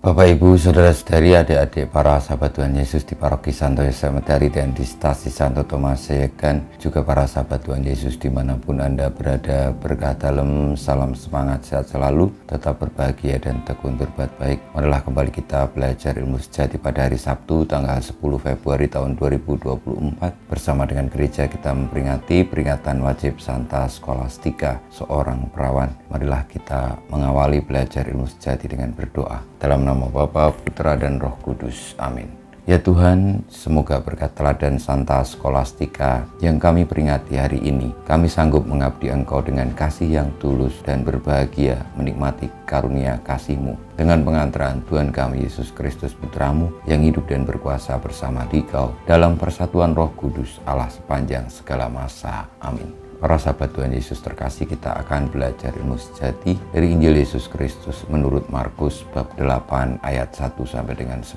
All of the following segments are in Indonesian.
Bapak, Ibu, Saudara-saudari, adik-adik para sahabat Tuhan Yesus di Paroki Santo Yosef Medari dan di Stasi Santo Thomas Seyegan, juga para sahabat Tuhan Yesus dimanapun Anda berada, berkah dalam, salam semangat, sehat selalu, tetap berbahagia dan tekun berbuat baik. Marilah kembali kita belajar ilmu sejati pada hari Sabtu tanggal 10 Februari tahun 2024. Bersama dengan gereja kita memperingati peringatan wajib Santa Scholastica, seorang perawan. Marilah kita mengawali belajar ilmu sejati dengan berdoa. Dalam nama Bapa, Putra, dan Roh Kudus. Amin. Ya Tuhan, semoga berkat teladan Santa Scholastica yang kami peringati hari ini, kami sanggup mengabdi Engkau dengan kasih yang tulus dan berbahagia menikmati karunia kasih-Mu. Dengan pengantaran Tuhan kami Yesus Kristus Putra-Mu yang hidup dan berkuasa bersama Dikau dalam persatuan Roh Kudus Allah sepanjang segala masa. Amin. Para sahabat Tuhan Yesus terkasih, kita akan belajar ilmu sejati dari Injil Yesus Kristus menurut Markus bab 8 ayat 1 sampai dengan 10.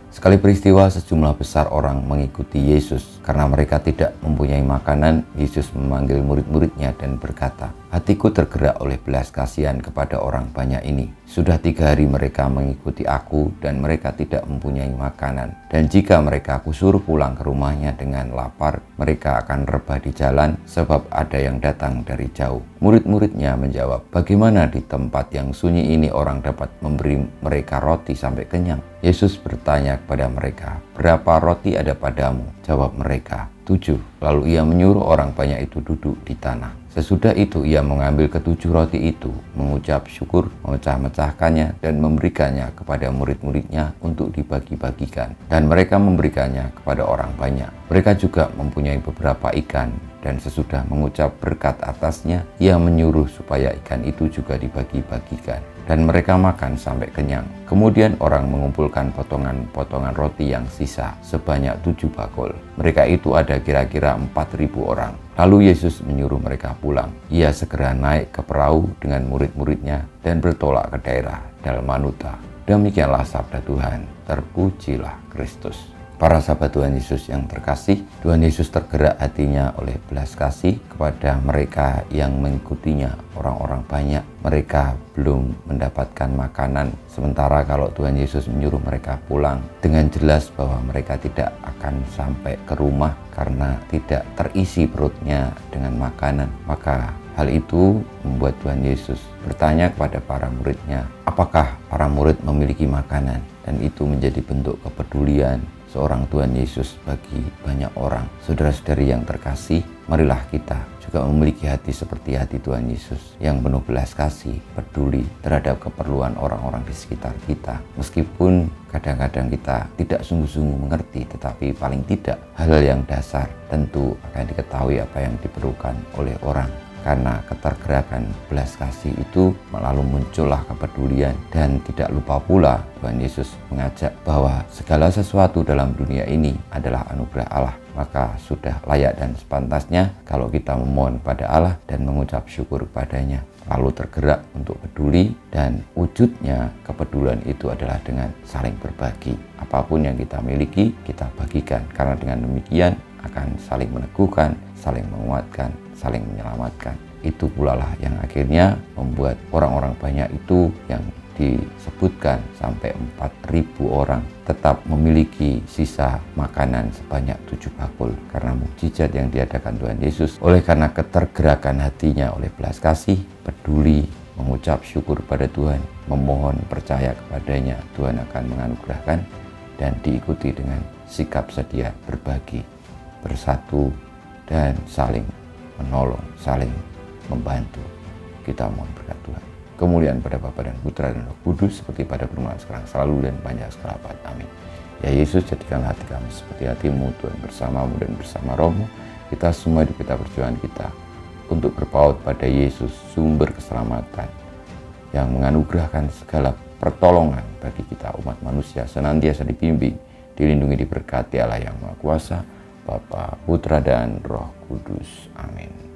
Sekali peristiwa sejumlah besar orang mengikuti Yesus. Karena mereka tidak mempunyai makanan, Yesus memanggil murid-muridnya dan berkata, "Hatiku tergerak oleh belas kasihan kepada orang banyak ini. Sudah 3 hari mereka mengikuti aku dan mereka tidak mempunyai makanan. Dan jika mereka aku suruh pulang ke rumahnya dengan lapar, mereka akan rebah di jalan sebab ada yang datang dari jauh." Murid-muridnya menjawab, "Bagaimana di tempat yang sunyi ini orang dapat memberi mereka roti sampai kenyang?" Yesus bertanya kepada mereka, "Berapa roti ada padamu?" Jawab mereka, 7. Lalu ia menyuruh orang banyak itu duduk di tanah. Sesudah itu ia mengambil ke-7 roti itu, mengucap syukur, memecah-mecahkannya dan memberikannya kepada murid-muridnya untuk dibagi-bagikan. Dan mereka memberikannya kepada orang banyak. Mereka juga mempunyai beberapa ikan, dan sesudah mengucap berkat atasnya, ia menyuruh supaya ikan itu juga dibagi-bagikan. Dan mereka makan sampai kenyang. Kemudian orang mengumpulkan potongan-potongan roti yang sisa sebanyak 7 bakul. Mereka itu ada kira-kira 4.000 orang. Lalu Yesus menyuruh mereka pulang. Ia segera naik ke perahu dengan murid-muridnya dan bertolak ke daerah Dalmanuta. Demikianlah sabda Tuhan. Terpujilah Kristus. Para sahabat Tuhan Yesus yang terkasih, Tuhan Yesus tergerak hatinya oleh belas kasih kepada mereka yang mengikutinya, orang-orang banyak. Mereka belum mendapatkan makanan, sementara kalau Tuhan Yesus menyuruh mereka pulang dengan jelas bahwa mereka tidak akan sampai ke rumah karena tidak terisi perutnya dengan makanan. Maka hal itu membuat Tuhan Yesus bertanya kepada para muridnya, apakah para murid memiliki makanan? Dan itu menjadi bentuk kepedulian seorang Tuhan Yesus bagi banyak orang. Saudara-saudari yang terkasih, marilah kita juga memiliki hati seperti hati Tuhan Yesus yang penuh belas kasih, peduli terhadap keperluan orang-orang di sekitar kita. Meskipun kadang-kadang kita tidak sungguh-sungguh mengerti, tetapi paling tidak hal-hal yang dasar tentu akan diketahui apa yang diperlukan oleh orang. Karena ketergerakan belas kasih itu lalu muncullah kepedulian, dan tidak lupa pula Tuhan Yesus mengajak bahwa segala sesuatu dalam dunia ini adalah anugerah Allah. Maka sudah layak dan sepantasnya kalau kita memohon pada Allah dan mengucap syukur padanya, lalu tergerak untuk peduli, dan wujudnya kepedulian itu adalah dengan saling berbagi. Apapun yang kita miliki kita bagikan, karena dengan demikian akan saling meneguhkan, saling menguatkan, saling menyelamatkan. Itu pula lah yang akhirnya membuat orang-orang banyak itu yang disebutkan sampai 4.000 orang tetap memiliki sisa makanan sebanyak 7 bakul karena mukjizat yang diadakan Tuhan Yesus. Oleh karena ketergerakan hatinya oleh belas kasih, peduli, mengucap syukur pada Tuhan, memohon percaya kepadanya, Tuhan akan menganugerahkan, dan diikuti dengan sikap sedia berbagi, bersatu, dan saling menolong, saling membantu. Kita mohon berkat Tuhan. Kemuliaan pada Bapa dan Putra dan Roh Kudus, seperti pada permulaan sekarang, selalu, dan panjang segala abad. Amin. Ya Yesus, jadikan hati kami seperti hati-Mu, Tuhan, bersama-Mu dan bersama Roh-Mu. Kita semua hidup kita, perjuangan kita untuk berpaut pada Yesus, sumber keselamatan, yang menganugerahkan segala pertolongan bagi kita umat manusia, senantiasa dibimbing, dilindungi, diberkati Allah yang Maha Kuasa, Bapa, Putra, dan Roh Kudus. Amin.